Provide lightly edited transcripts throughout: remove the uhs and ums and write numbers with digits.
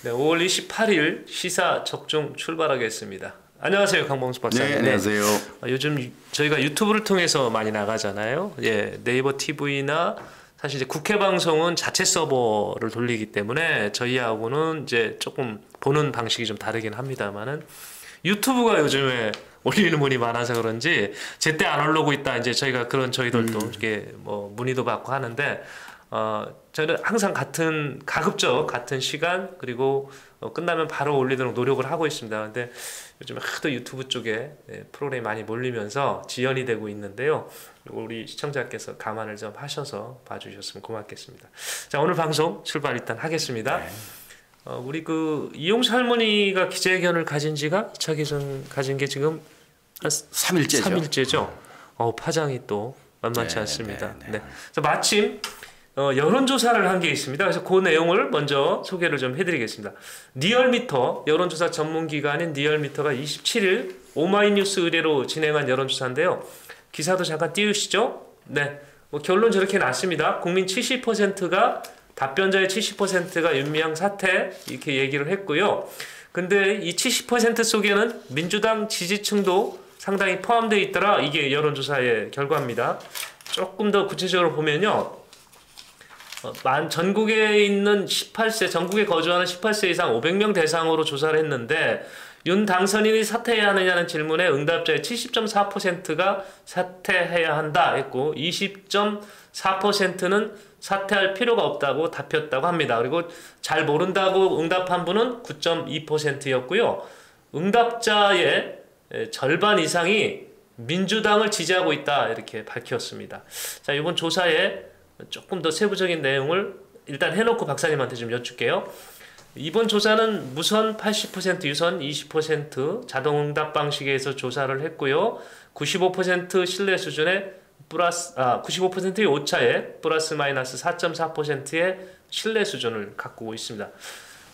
네, 5월 28일 시사 접종 출발하겠습니다. 안녕하세요, 강범수 박사님. 네, 안녕하세요. 요즘 저희가 유튜브를 통해서 많이 나가잖아요. 예, 네이버 TV나 사실 이제 국회 방송은 자체 서버를 돌리기 때문에 저희하고는 이제 조금 보는 방식이 좀 다르긴 합니다만은 유튜브가 요즘에 올리는 분이 많아서 그런지 제때 안 올라오고 있다. 이제 저희가 그런 저희들도 이렇게 뭐 문의도 받고 하는데 저는 항상 가급적 같은 시간 그리고 끝나면 바로 올리도록 노력을 하고 있습니다. 근데 요즘 하도 유튜브 쪽에 프로그램이 많이 몰리면서 지연이 되고 있는데요. 우리 시청자께서 감안을 좀 하셔서 봐주셨으면 고맙겠습니다. 자, 오늘 방송 출발 일단 하겠습니다. 네. 우리 그 이용수 할머니가 기자회견을 가진 지가 2차 기준 가진 게 지금 3일째죠. 3일째죠. 파장이 또 만만치 네, 않습니다. 네, 네. 네. 그래서 마침 여론조사를 한 게 있습니다. 그래서 그 내용을 먼저 소개를 좀 해드리겠습니다. 리얼미터, 여론조사 전문기관인 리얼미터가 27일 오마이뉴스 의뢰로 진행한 여론조사인데요. 기사도 잠깐 띄우시죠. 네, 뭐 결론 저렇게 났습니다. 국민 70%가 답변자의 70%가 윤미향 사퇴 이렇게 얘기를 했고요. 근데 이 70% 속에는 민주당 지지층도 상당히 포함되어 있더라. 이게 여론조사의 결과입니다. 조금 더 구체적으로 보면요. 전국에 있는 18세, 전국에 거주하는 18세 이상 500명 대상으로 조사를 했는데 윤 당선인이 사퇴해야 하느냐는 질문에 응답자의 70.4%가 사퇴해야 한다 했고 20.4%는 사퇴할 필요가 없다고 답했다고 합니다. 그리고 잘 모른다고 응답한 분은 9.2%였고요. 응답자의 절반 이상이 민주당을 지지하고 있다 이렇게 밝혔습니다. 자, 이번 조사에 조금 더 세부적인 내용을 일단 해놓고 박사님한테 좀 여쭐게요. 이번 조사는 무선 80%, 유선 20% 자동응답 방식에서 조사를 했고요. 95% 신뢰 수준의 95%의 오차에 플러스 마이너스 4.4%의 신뢰 수준을 갖고 있습니다.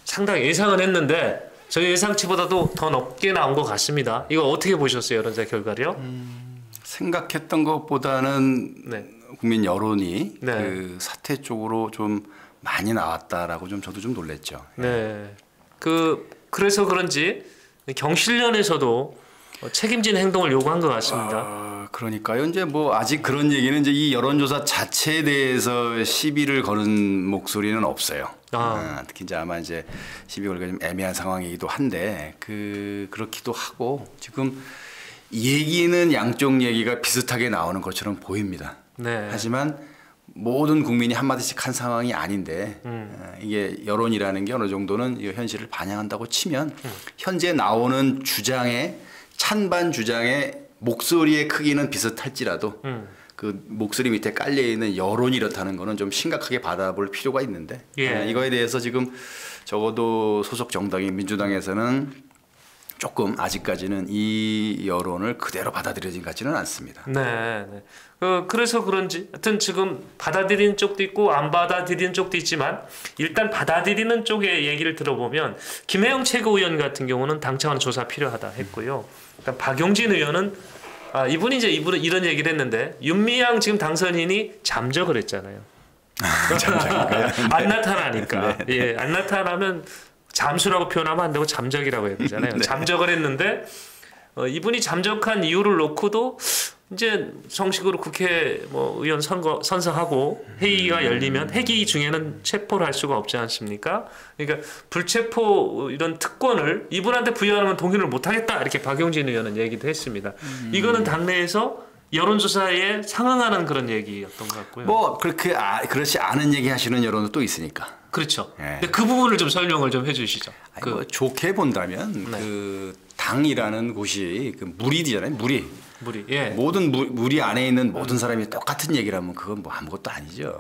상당히 예상은 했는데 저희 예상치보다도 더 높게 나온 것 같습니다. 이거 어떻게 보셨어요, 여론조사 결과를요? 생각했던 것보다는 네. 국민 여론이 네. 그 사퇴 쪽으로 좀 많이 나왔다라고 저도 좀 놀랬죠. 네. 그래서 그런지 경실련에서도 책임진 행동을 요구한 것 같습니다. 그러니까요. 이제 뭐 아직 그런 얘기는 이제 이 여론조사 자체에 대해서 시비를 거는 목소리는 없어요. 특히 이제 아마 이제 시비 걸기가 좀 애매한 상황이기도 한데 그렇기도 하고 지금 얘기는 양쪽 얘기가 비슷하게 나오는 것처럼 보입니다. 네. 하지만 모든 국민이 한마디씩 한 상황이 아닌데 이게 여론이라는 게 어느 정도는 이 현실을 반영한다고 치면 현재 나오는 주장의 찬반 주장의 목소리의 크기는 비슷할지라도 그 목소리 밑에 깔려 있는 여론이 이렇다는 거는 좀 심각하게 받아볼 필요가 있는데 이거에 대해서 지금 적어도 소속 정당인 민주당에서는 조금 아직까지는 이 여론을 그대로 받아들여진 것 같지는 않습니다. 네. 그래서 그런지 하여튼 지금 받아들이는 쪽도 있고 안 받아들이는 쪽도 있지만 일단 받아들이는 쪽의 얘기를 들어보면 김혜영 최고위원 같은 경우는 당 차원 조사 필요하다 했고요. 그러니까 박용진 의원은 이분이 이런 얘기를 했는데 윤미향 지금 당선인이 잠적을 했잖아요. 안 나타나니까. 네. 예, 안 나타나면 잠수라고 표현하면 안 되고 잠적이라고 해야 되잖아요. 네. 잠적을 했는데 이분이 잠적한 이유를 놓고도 이제 정식으로 국회 의원 선서하고 회의가 열리면 회기 중에는 체포를 할 수가 없지 않습니까? 그러니까 불체포 이런 특권을 이분한테 부여하면 동의를 못하겠다 이렇게 박용진 의원은 얘기도 했습니다. 이거는 당내에서 여론조사에 상응하는 그런 얘기였던 것 같고요. 뭐 그렇게 그렇지 않은 얘기 하시는 여론도 또 있으니까. 그렇죠. 네. 근데 그 부분을 좀 설명을 좀 해주시죠. 뭐 좋게 본다면 네. 그 당이라는 곳이 그 무리잖아요. 무리. 예. 모든 무리 안에 있는 모든 사람이 똑같은 얘기를 하면 그건 뭐 아무것도 아니죠.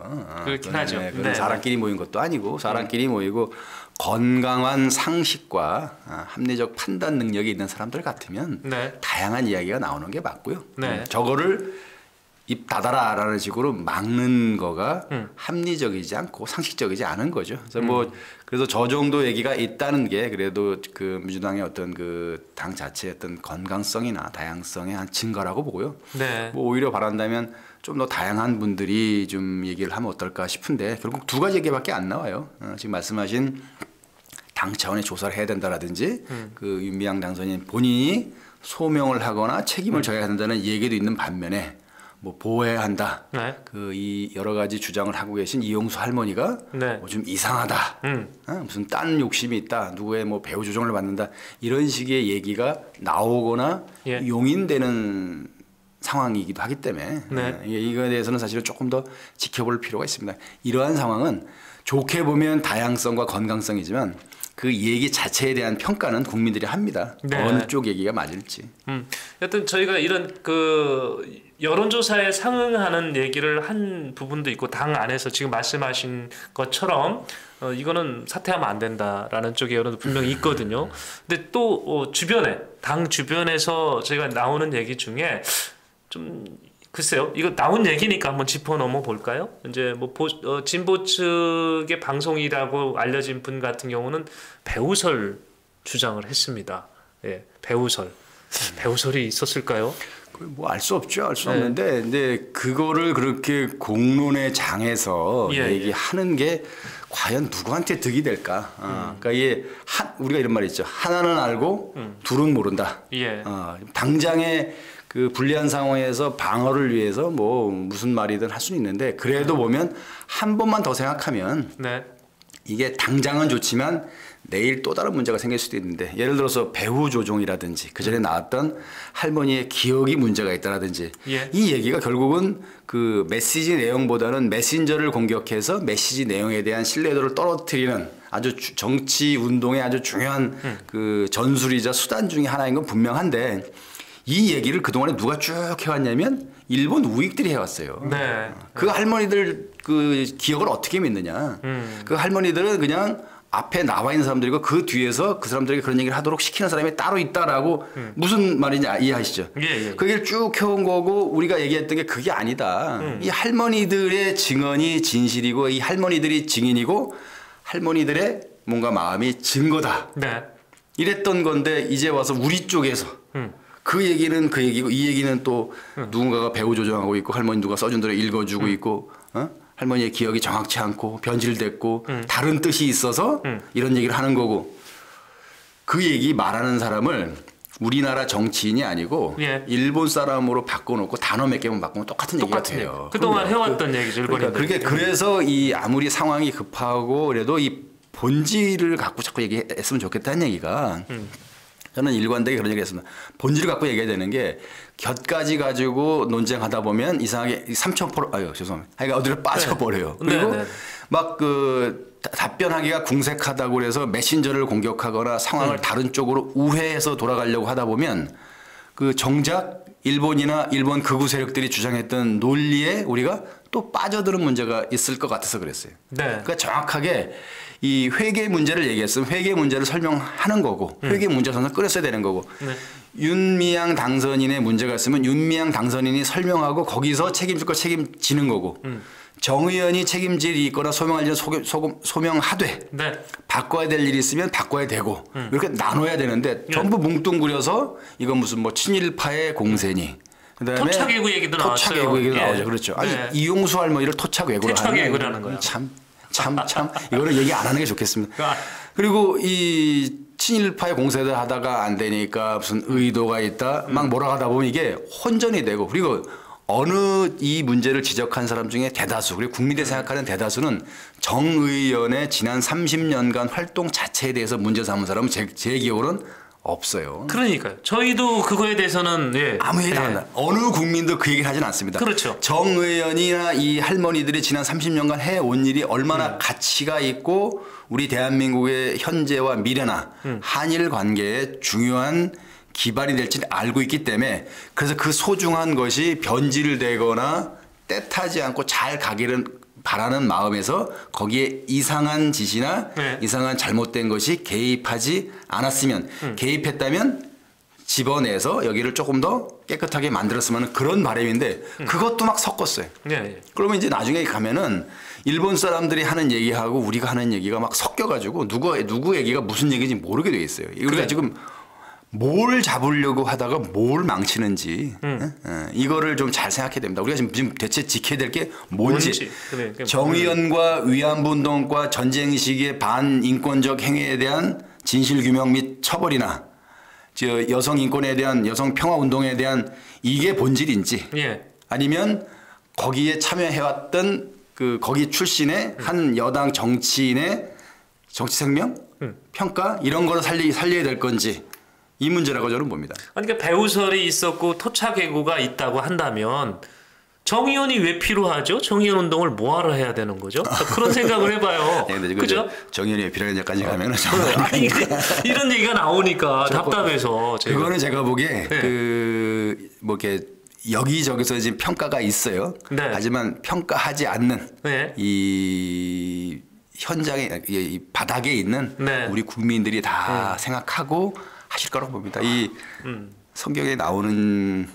그렇긴 하죠. 그건 네. 사람끼리 모인 것도 아니고 사람끼리 모이고 건강한 상식과 합리적 판단 능력이 있는 사람들 같으면 네. 다양한 이야기가 나오는 게 맞고요. 네. 저거를 입 닫아라라는 식으로 막는 거가 합리적이지 않고 상식적이지 않은 거죠. 그래서 그래서 저 정도 얘기가 있다는 게 그래도 그 민주당의 어떤 그 당 자체의 어떤 건강성이나 다양성의 한 증거라고 보고요. 네. 뭐 오히려 바란다면 좀 더 다양한 분들이 좀 얘기를 하면 어떨까 싶은데 결국 두 가지 얘기밖에 안 나와요. 지금 말씀하신 당 차원의 조사를 해야 된다라든지 그 윤미향 당선인 본인이 소명을 하거나 책임을 져야 된다는 얘기도 있는 반면에 뭐 보호해야 한다. 네. 그 이 여러 가지 주장을 하고 계신 이용수 할머니가 네. 뭐 좀 이상하다. 무슨 딴 욕심이 있다. 누구의 뭐 배우 조종을 받는다. 이런 식의 얘기가 나오거나 예. 용인되는 상황이기도 하기 때문에 네. 이거에 대해서는 사실은 조금 더 지켜볼 필요가 있습니다. 이러한 상황은 좋게 보면 다양성과 건강성이지만 그 얘기 자체에 대한 평가는 국민들이 합니다. 네. 어느 쪽 얘기가 맞을지. 여튼 저희가 이런 그 여론조사에 상응하는 얘기를 한 부분도 있고 당 안에서 지금 말씀하신 것처럼 이거는 사퇴하면 안 된다라는 쪽의 여론도 분명히 있거든요. 근데 또 주변에 당 주변에서 저희가 나오는 얘기 중에 좀 글쎄요, 이거 나온 얘기니까 한번 짚어 넘어 볼까요? 이제 뭐 진보 측의 방송이라고 알려진 분 같은 경우는 배우설 주장을 했습니다. 예, 배우설. 배우설이 있었을까요? 뭐 알 수 없죠. 알 수 없는데 근데 그거를 그렇게 공론의 장에서 예, 얘기하는 게 과연 누구한테 득이 될까? 그러니까 이게 우리가 이런 말이 있죠. 하나는 알고 둘은 모른다. 예. 당장에 그 불리한 상황에서 방어를 위해서 뭐 무슨 말이든 할 수는 있는데 그래도 보면 한 번만 더 생각하면 네. 이게 당장은 좋지만 내일 또 다른 문제가 생길 수도 있는데 예를 들어서 배후 조종이라든지 그 전에 나왔던 할머니의 기억이 문제가 있다라든지 예. 이 얘기가 결국은 그 메시지 내용보다는 메신저를 공격해서 메시지 내용에 대한 신뢰도를 떨어뜨리는 아주 정치 운동의 아주 중요한 그 전술이자 수단 중에 하나인 건 분명한데 이 얘기를 그동안에 누가 쭉 해왔냐면 일본 우익들이 해왔어요. 네. 그 할머니들 그 기억을 어떻게 믿느냐. 그 할머니들은 그냥 앞에 나와 있는 사람들이고 그 뒤에서 그 사람들에게 그런 얘기를 하도록 시키는 사람이 따로 있다라고 무슨 말인지 이해하시죠? 예. 그 얘기를 쭉 해온 거고 우리가 얘기했던 게 그게 아니다. 이 할머니들의 증언이 진실이고 이 할머니들이 증인이고 할머니들의 뭔가 마음이 증거다. 네. 이랬던 건데 이제 와서 우리 쪽에서 그 얘기는 그 얘기고 이 얘기는 또 누군가가 배우 조정하고 있고 할머니 누가 써준 대로 읽어주고 있고 할머니의 기억이 정확치 않고 변질됐고 다른 뜻이 있어서 이런 얘기를 하는 거고 그 얘기 말하는 사람을 우리나라 정치인이 아니고 예. 일본 사람으로 바꿔놓고 단어 몇 개만 바꾸면 똑같은 얘기가 돼요. 그동안 해왔던 얘기죠. 일본인들. 그러니까 그래서 이 아무리 상황이 급하고 그래도 이 본질을 갖고 자꾸 얘기했으면 좋겠다는 얘기가 저는 일관되게 그런 얘기 했습니다. 본질을 갖고 얘기해야 되는 게 곁가지 가지고 논쟁하다 보면 이상하게 3,000%, 죄송합니다. 하여간 어디로 빠져버려요. 네. 그리고 네. 막 그 답변하기가 궁색하다고 그래서 메신저를 공격하거나 상황을 다른 쪽으로 우회해서 돌아가려고 하다 보면 그 정작 일본이나 일본 극우 세력들이 주장했던 논리에 우리가 또 빠져드는 문제가 있을 것 같아서 그랬어요. 네. 그러니까 정확하게 이 회계 문제를 얘기했으면 회계 문제를 설명하는 거고 회계 문제선을 끌었어야 되는 거고 네. 윤미향 당선인의 문제가 있으면 윤미향 당선인이 설명하고 거기서 책임질 거 책임지는 거고 정 의원이 책임질 일이 있거나 소명할 일은 소명하되 네. 바꿔야 될 일이 있으면 바꿔야 되고 이렇게 나눠야 되는데 전부 뭉뚱그려서 이건 무슨 뭐 친일파의 공세니 그다음에 토착외구 얘기도 나왔어요. 토착외구 얘기도 예. 나오죠. 그렇죠. 아니 네. 이용수 할머니를 토착외구라는 거야. 참 이거를 얘기 안 하는 게 좋겠습니다. 그리고 이 친일파의 공세를 하다가 안 되니까 무슨 의도가 있다 막 몰아가다 보면 이게 혼전이 되고 그리고 어느 이 문제를 지적한 사람 중에 대다수 그리고 국민들이 생각하는 대다수는 정 의원의 지난 30년간 활동 자체에 대해서 문제 삼은 사람은 제 기억으로는 없어요. 그러니까요. 저희도 그거에 대해서는 아무 얘기도 안 합니다. 어느 국민도 그 얘기를 하진 않습니다. 그렇죠. 정 의원이나 이 할머니들이 지난 30년간 해온 일이 얼마나 가치가 있고 우리 대한민국의 현재와 미래나 한일 관계에 중요한 기반이 될지 알고 있기 때문에 그래서 그 소중한 것이 변질되거나 때타지 않고 잘 가기를 바라는 마음에서 거기에 이상한 짓이나 이상한 잘못된 것이 개입하지 않았으면 개입했다면 집어내서 여기를 조금 더 깨끗하게 만들었으면 그런 바람인데 그것도 막 섞었어요. 그러면 이제 나중에 가면은 일본 사람들이 하는 얘기하고 우리가 하는 얘기가 막 섞여가지고 누구 얘기가 무슨 얘기인지 모르게 돼 있어요. 우리가 지금 뭘 잡으려고 하다가 뭘 망치는지 이거를 좀 잘 생각해야 됩니다. 우리가 지금 대체 지켜야 될 게 뭔지. 그래, 정의연과 위안부운동과 전쟁 시기의 반인권적 행위에 대한 진실규명 및 처벌이나 여성 인권에 대한 여성 평화 운동에 대한 이게 본질인지 예. 아니면 거기에 참여해왔던 거기 출신의 한 여당 정치인의 정치 생명 평가 이런 거를 살려야 될 건지 이 문제라고 저는 봅니다. 그러니까 배우설이 있었고 토착예고가 있다고 한다면 정의연이 왜 필요하죠? 정의연 운동을 뭐하러 해야 되는 거죠? 그런 생각을 해봐요. 네, 그죠? 정의연이 왜 필요한지까지 가면 아니, 이런 얘기가 나오니까 답답해서. 그거는 제가 보기에 네. 뭐 이렇게 여기저기서 지금 평가가 있어요. 네. 하지만 평가하지 않는 네. 이 현장에 이 바닥에 있는 네. 우리 국민들이 다 생각하고 하실 거라고 봅니다. 이 성경에 나오는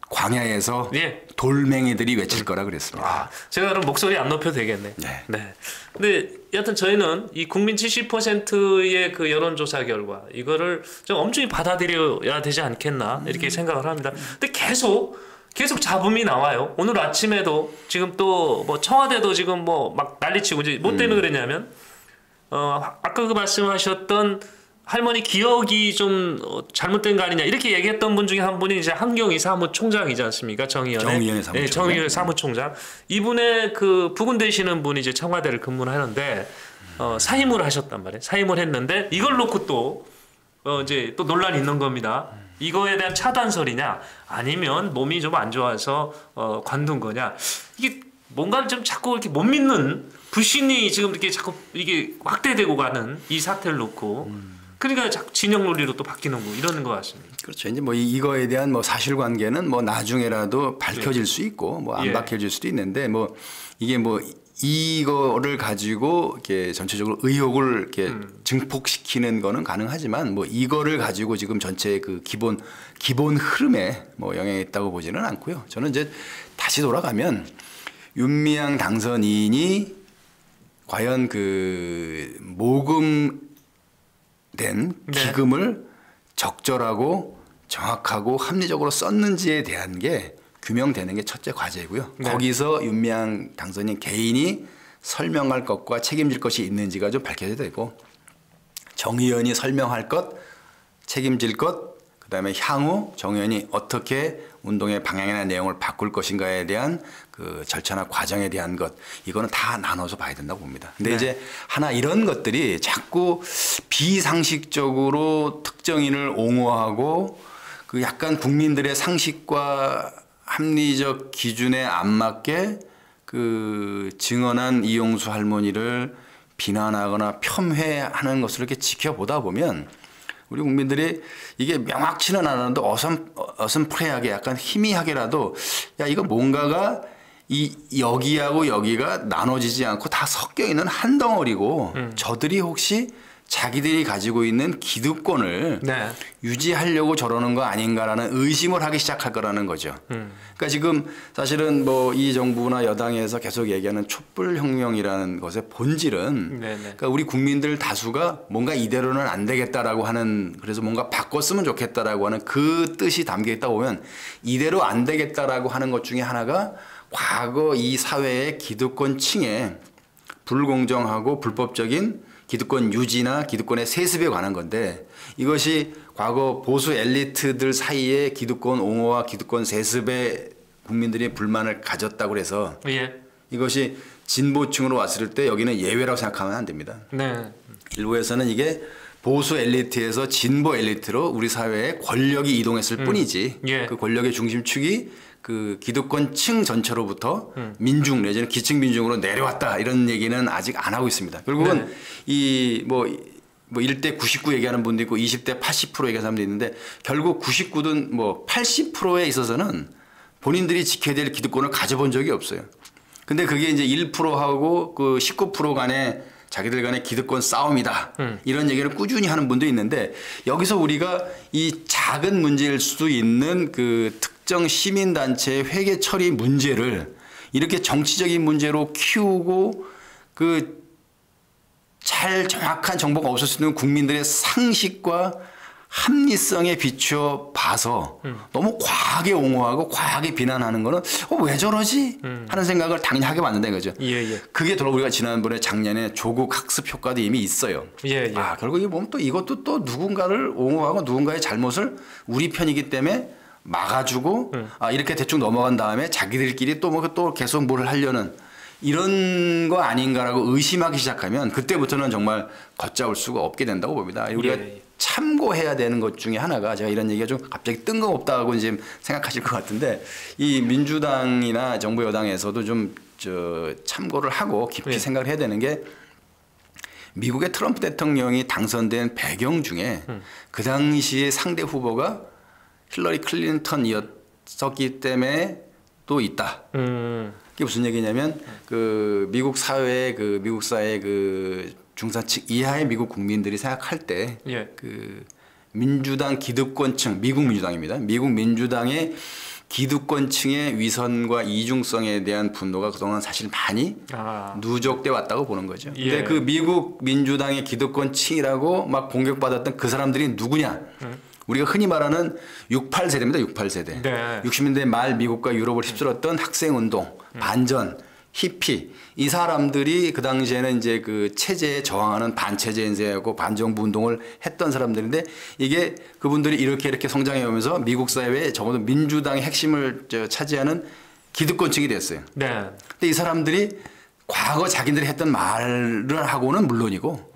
광야에서 예. 돌멩이들이 외칠 거라 그랬습니다. 제가 그럼 목소리 안 높여도 되겠네. 네. 네. 근데 여하튼 저희는 이 국민 70%의 그 여론조사 결과 이거를 좀 엄중히 받아들여야 되지 않겠나 이렇게 생각을 합니다. 근데 계속 잡음이 나와요. 오늘 아침에도 지금 또 뭐 청와대도 지금 뭐 막 난리치고 이제 뭐 때문에 그랬냐면 아까 그 말씀하셨던 할머니 기억이 좀 잘못된 거 아니냐 이렇게 얘기했던 분 중에 한 분이 이제 한경희 사무총장이지 않습니까? 정의연의 사무총장. 네, 정의연 사무총장. 이분의 그 부군 되시는 분이 이제 청와대를 근무를 하는데 사임을 하셨단 말이에요. 사임을 했는데 이걸 놓고 또 이제 또 논란이 있는 겁니다. 이거에 대한 차단설이냐 아니면 몸이 좀 안 좋아서 관둔 거냐 이게 뭔가를 좀 자꾸 이렇게 못 믿는 불신이 지금 이렇게 자꾸 이게 확대되고 가는 이 사태를 놓고 그러니까 자꾸 진영 논리로 또 바뀌는 거 이러는 것 같습니다. 그렇죠. 이제 뭐 이거에 대한 뭐 사실관계는 뭐 나중에라도 밝혀질 수 있고 뭐 안 밝혀질 수도 있는데 뭐 이게 뭐 이거를 가지고 이렇게 전체적으로 의혹을 이렇게 증폭시키는 거는 가능하지만 뭐 이거를 가지고 지금 전체 그 기본 흐름에 뭐 영향이 있다고 보지는 않고요. 저는 이제 다시 돌아가면 윤미향 당선인이 과연 그 모금된 기금을 적절하고 정확하고 합리적으로 썼는지에 대한 게 규명되는 게 첫째 과제이고요. 네. 거기서 윤미향 당선인 개인이 설명할 것과 책임질 것이 있는지가 좀 밝혀져야 되고 정의연이 설명할 것, 책임질 것, 그다음에 향후 정의연이 어떻게 운동의 방향이나 내용을 바꿀 것인가에 대한 그 절차나 과정에 대한 것 이거는 다 나눠서 봐야 된다고 봅니다. 근데 이제 하나 이런 것들이 자꾸 비상식적으로 특정인을 옹호하고 그 약간 국민들의 상식과 합리적 기준에 안 맞게 그 증언한 이용수 할머니를 비난하거나 폄훼하는 것을 이렇게 지켜보다 보면 우리 국민들이 이게 명확치는 않아도 어슴푸레하게 약간 희미하게라도 야 이거 뭔가가 여기하고 여기가 나눠지지 않고 다 섞여 있는 한 덩어리고 저들이 혹시 자기들이 가지고 있는 기득권을 유지하려고 저러는 거 아닌가라는 의심을 하기 시작할 거라는 거죠. 그러니까 지금 사실은 뭐 이 정부나 여당에서 계속 얘기하는 촛불혁명이라는 것의 본질은 그러니까 우리 국민들 다수가 뭔가 이대로는 안 되겠다라고 하는 그래서 뭔가 바꿨으면 좋겠다라고 하는 그 뜻이 담겨 있다 보면 이대로 안 되겠다라고 하는 것 중에 하나가 과거 이 사회의 기득권층의 불공정하고 불법적인 기득권 유지나 기득권의 세습에 관한 건데 이것이 과거 보수 엘리트들 사이에 기득권 옹호와 기득권 세습에 국민들이 불만을 가졌다고 해서 이것이 진보층으로 왔을 때 여기는 예외라고 생각하면 안 됩니다. 일부에서는 이게 보수 엘리트에서 진보 엘리트로 우리 사회에 권력이 이동했을 뿐이지 그 권력의 중심축이 그 기득권층 전체로부터 민중 내지는 기층 민중으로 내려왔다 이런 얘기는 아직 안 하고 있습니다. 결국은 이 뭐 1대 99 얘기하는 분도 있고 20대 80% 얘기하는 사람도 있는데 결국 99든 뭐 80%에 있어서는 본인들이 지켜야 될 기득권을 가져본 적이 없어요. 근데 그게 이제 1%하고 그 19% 간의 자기들 간의 기득권 싸움이다. 이런 얘기를 꾸준히 하는 분도 있는데 여기서 우리가 이 작은 문제일 수도 있는 그 특정 시민단체의 회계 처리 문제를 이렇게 정치적인 문제로 키우고 그 잘 정확한 정보가 없을 수 있는 국민들의 상식과 합리성에 비추어 봐서 너무 과하게 옹호하고 과하게 비난하는 거는 왜 저러지? 하는 생각을 당연히 하게 만든다는 거죠. 예. 그게 더러 우리가 지난번에 작년에 조국 학습 효과도 이미 있어요. 예. 결국 이게 보면 또 이것도 또 누군가를 옹호하고 누군가의 잘못을 우리 편이기 때문에 막아주고 이렇게 대충 넘어간 다음에 자기들끼리 또 계속 뭘 하려는 이런 거 아닌가라고 의심하기 시작하면 그때부터는 정말 걷잡을 수가 없게 된다고 봅니다. 우리가 참고해야 되는 것 중에 하나가 제가 이런 얘기가 좀 갑자기 뜬금없다고 지금 생각하실 것 같은데 이 민주당이나 정부 여당에서도 좀 참고를 하고 깊이 생각을 해야 되는 게 미국의 트럼프 대통령이 당선된 배경 중에 그 당시에 상대 후보가 힐러리 클린턴이었기 때문에 또 있다. 이게 무슨 얘기냐면 그 미국 사회의 그 중산층 이하의 미국 국민들이 생각할 때 그 민주당 기득권층 미국 민주당입니다. 미국 민주당의 기득권층의 위선과 이중성에 대한 분노가 그동안 사실 많이 누적돼 왔다고 보는 거죠. 근데 그 미국 민주당의 기득권층이라고 막 공격받았던 그 사람들이 누구냐? 우리가 흔히 말하는 68세대입니다. 68세대. 네. 60년대 말 미국과 유럽을 휩쓸었던 학생운동, 반전, 히피 이 사람들이 그 당시에는 이제 그 체제에 저항하는 반체제 인쇄하고 반정부 운동을 했던 사람들인데 이게 그분들이 이렇게 성장해 오면서 미국 사회에 적어도 민주당의 핵심을 차지하는 기득권층이 됐어요. 네. 근데 이 사람들이 과거 자기들이 했던 말을 하고는 물론이고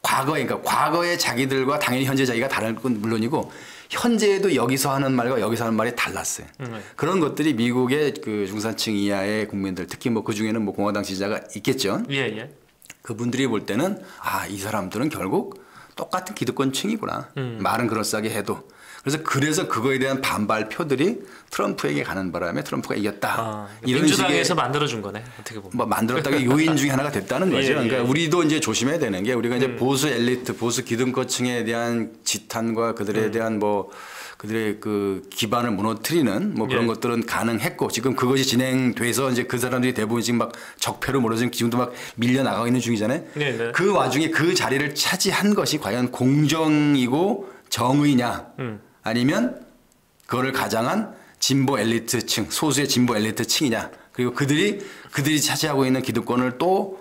그러니까 과거의 자기들과 당연히 현재 자기가 다른 건 물론이고 현재에도 여기서 하는 말과 여기서 하는 말이 달랐어요. 그런 것들이 미국의 그 중산층 이하의 국민들 특히 뭐 그 중에는 뭐 공화당 지지자가 있겠죠. 그분들이 볼 때는 이 사람들은 결국 똑같은 기득권층이구나. 말은 그럴싸하게 해도. 그래서 그거에 대한 반발표들이 트럼프에게 가는 바람에 트럼프가 이겼다. 이런 민주당에서 만들어준 거네. 어떻게 보면. 뭐 만들었다가 요인 중에 하나가 됐다는 거죠. 그러니까 우리도 이제 조심해야 되는 게 우리가 이제 보수 엘리트, 보수 기득권층에 대한 지탄과 그들에 대한 뭐 그들의 그 기반을 무너뜨리는 뭐 그런 것들은 가능했고 지금 그것이 진행돼서 이제 그 사람들이 대부분 지금 막 적폐로 몰아지는 지금도 막 밀려 나가고 있는 중이잖아요. 그 와중에 그 자리를 차지한 것이 과연 공정이고 정의냐? 아니면 그거를 가장한 진보 엘리트층, 소수의 진보 엘리트층이냐. 그리고 그들이 차지하고 있는 기득권을 또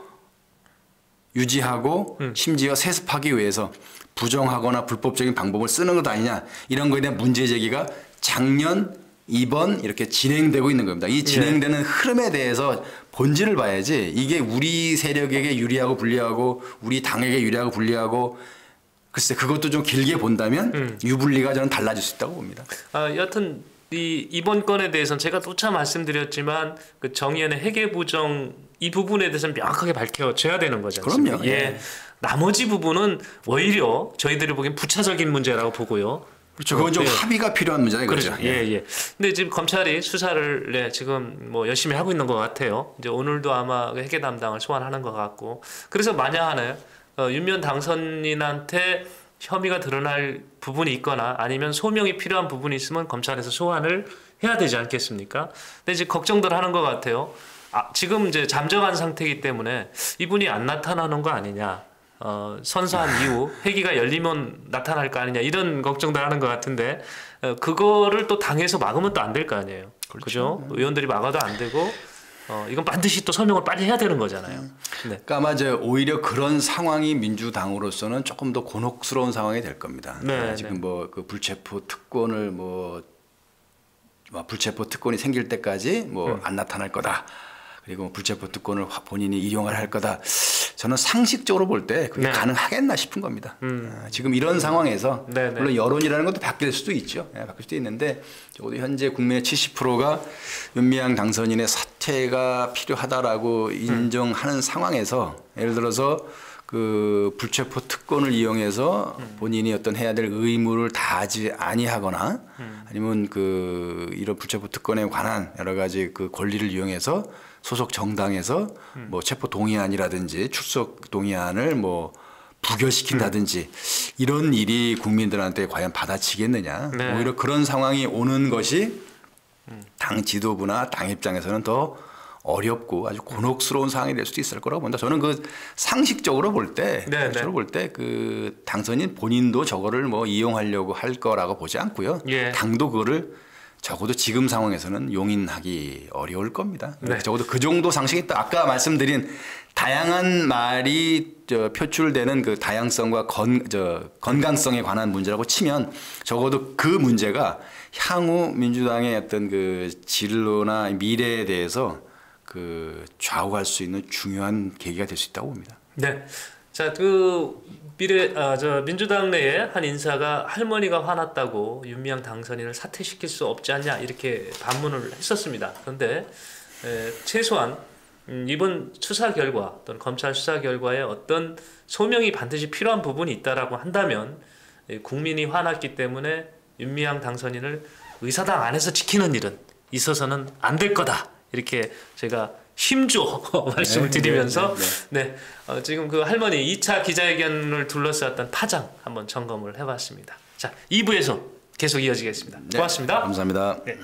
유지하고 심지어 세습하기 위해서 부정하거나 불법적인 방법을 쓰는 것 아니냐. 이런 거에 대한 문제 제기가 작년, 이번 이렇게 진행되고 있는 겁니다. 이 진행되는 흐름에 대해서 본질을 봐야지 이게 우리 세력에게 유리하고 불리하고 우리 당에게 유리하고 불리하고 글쎄 그것도 좀 길게 본다면 유불리가 저는 달라질 수 있다고 봅니다. 여하튼 이번 건에 대해서는 제가 또차 말씀드렸지만 그 정의연의 회계부정 이 부분에 대해서는 명확하게 밝혀져야 되는 거잖아요. 그럼요. 나머지 부분은 오히려 저희들이 보기엔 부차적인 문제라고 보고요. 그렇죠. 그건 좀 합의가 필요한 문제는 거죠. 근데 지금 검찰이 수사를 지금 뭐 열심히 하고 있는 것 같아요. 이제 오늘도 아마 회계 담당을 소환하는 것 같고. 그래서 만약에 윤미현 당선인한테 혐의가 드러날 부분이 있거나 아니면 소명이 필요한 부분이 있으면 검찰에서 소환을 해야 되지 않겠습니까? 근데 이제 걱정들 하는 것 같아요. 지금 이제 잠적한 상태이기 때문에 이분이 안 나타나는 거 아니냐. 선서한 이후 회기가 열리면 나타날 거 아니냐 이런 걱정들 하는 것 같은데 그거를 또 당에서 막으면 또 안 될 거 아니에요. 그죠? 의원들이 막아도 안 되고 이건 반드시 또 설명을 빨리 해야 되는 거잖아요. 그러니까 아마 오히려 그런 상황이 민주당으로서는 조금 더 곤혹스러운 상황이 될 겁니다. 지금 뭐 그 불체포 특권을 불체포 특권이 생길 때까지 안 나타날 거다. 그리고 불체포 특권을 본인이 이용을 할 거다. 저는 상식적으로 볼 때 그게 가능하겠나 싶은 겁니다. 지금 이런 상황에서 물론 여론이라는 것도 바뀔 수도 있죠. 바뀔 수도 있는데 적어도 현재 국민의 70%가 윤미향 당선인의 사퇴가 필요하다라고 인정하는 상황에서 예를 들어서 그 불체포 특권을 이용해서 본인이 어떤 해야 될 의무를 다하지 아니하거나 아니면 그 이런 불체포 특권에 관한 여러 가지 그 권리를 이용해서 소속 정당에서 뭐 체포 동의안이라든지 출석 동의안을 뭐 부결시킨다든지 이런 일이 국민들한테 과연 받아치겠느냐. 오히려 그런 상황이 오는 것이 당 지도부나 당 입장에서는 더 어렵고 아주 곤혹스러운 상황이 될 수도 있을 거라고 본다. 저는 그 상식적으로 볼 때, 그 당선인 본인도 저거를 뭐 이용하려고 할 거라고 보지 않고요. 예. 당도 그거를 적어도 지금 상황에서는 용인하기 어려울 겁니다. 네. 적어도 그 정도 상식이 있다. 아까 말씀드린 다양한 말이 표출되는 그 다양성과 건강성에 관한 문제라고 치면 적어도 그 문제가 향후 민주당의 어떤 그 진로나 미래에 대해서 그 좌우할 수 있는 중요한 계기가 될 수 있다고 봅니다. 네. 자, 민주당 내에 한 인사가 할머니가 화났다고 윤미향 당선인을 사퇴시킬 수 없지 않냐 이렇게 반문을 했었습니다. 그런데 최소한 이번 수사 결과 또는 검찰 수사 결과에 어떤 소명이 반드시 필요한 부분이 있다라고 한다면 국민이 화났기 때문에 윤미향 당선인을 의사당 안에서 지키는 일은 있어서는 안 될 거다. 이렇게 제가 힘줘 말씀을 드리면서 지금 그 할머니 2차 기자회견을 둘러쌌던 파장 한번 점검을 해봤습니다. 자, 2부에서 계속 이어지겠습니다. 고맙습니다. 감사합니다. 네.